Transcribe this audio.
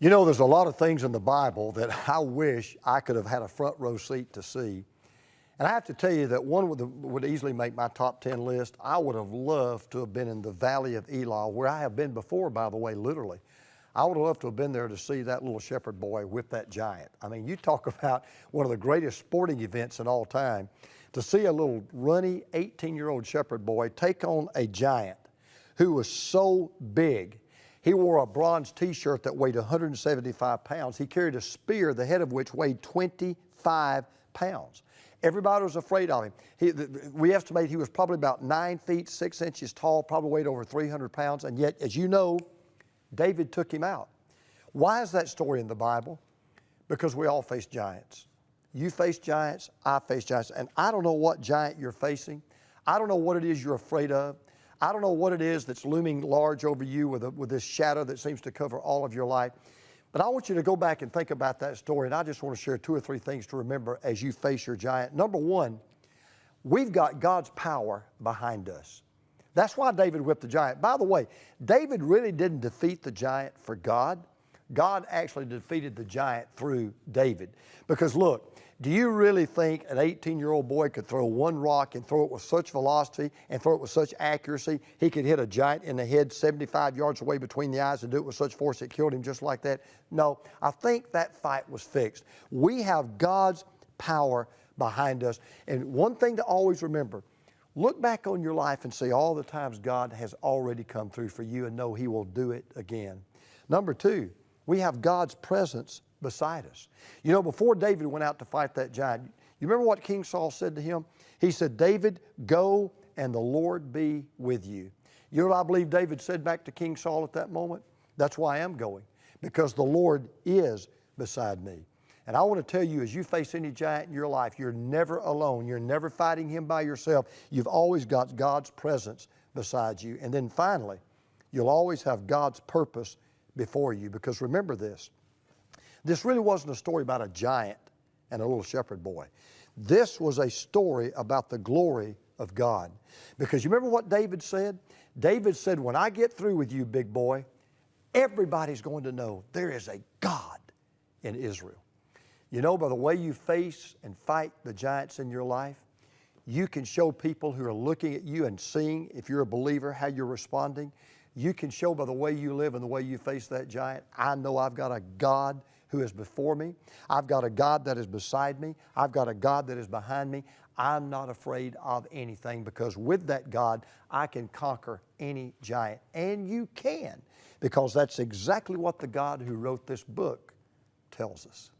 You know, there's a lot of things in the Bible that I wish I could have had a front row seat to see. And I have to tell you that one would easily make my top 10 list. I would have loved to have been in the Valley of Elah, where I have been before, by the way, literally. I would have loved to have been there to see that little shepherd boy whip that giant. I mean, you talk about one of the greatest sporting events in all time. To see a little runny 18-year-old shepherd boy take on a giant who was so big. He wore a bronze t-shirt that weighed 175 pounds. He carried a spear, the head of which weighed 25 pounds. Everybody was afraid of him. We estimate he was probably about 9 feet, 6 inches tall, probably weighed over 300 pounds. And yet, as you know, David took him out. Why is that story in the Bible? Because we all face giants. You face giants, I face giants. And I don't know what giant you're facing. I don't know what it is you're afraid of. I don't know what it is that's looming large over you with this shadow that seems to cover all of your life. But I want you to go back and think about that story, and I just want to share 2 or 3 things to remember as you face your giant. Number one, we've got God's power behind us. That's why David whipped the giant. By the way, David really didn't defeat the giant for God. God actually defeated the giant through David. Because look, do you really think an 18-year-old boy could throw one rock and throw it with such velocity and throw it with such accuracy? He could hit a giant in the head 75 yards away between the eyes and do it with such force it killed him just like that? No, I think that fight was fixed. We have God's power behind us. And one thing to always remember, look back on your life and see all the times God has already come through for you and know He will do it again. Number 2, we have God's presence beside us. You know, before David went out to fight that giant, you remember what King Saul said to him? He said, "David, go and the Lord be with you." You know what I believe David said back to King Saul at that moment? That's why I am going, because the Lord is beside me. And I want to tell you, as you face any giant in your life, you're never alone. You're never fighting him by yourself. You've always got God's presence beside you. And then finally, you'll always have God's purpose before you, because remember this. This really wasn't a story about a giant and a little shepherd boy. This was a story about the glory of God. Because you remember what David said? David said, when I get through with you, big boy, everybody's going to know there is a God in Israel. You know, by the way you face and fight the giants in your life, you can show people who are looking at you and seeing, if you're a believer, how you're responding. You can show by the way you live and the way you face that giant, I know I've got a God who is before me. I've got a God that is beside me. I've got a God that is behind me. I'm not afraid of anything, because with that God, I can conquer any giant. And you can, because that's exactly what the God who wrote this book tells us.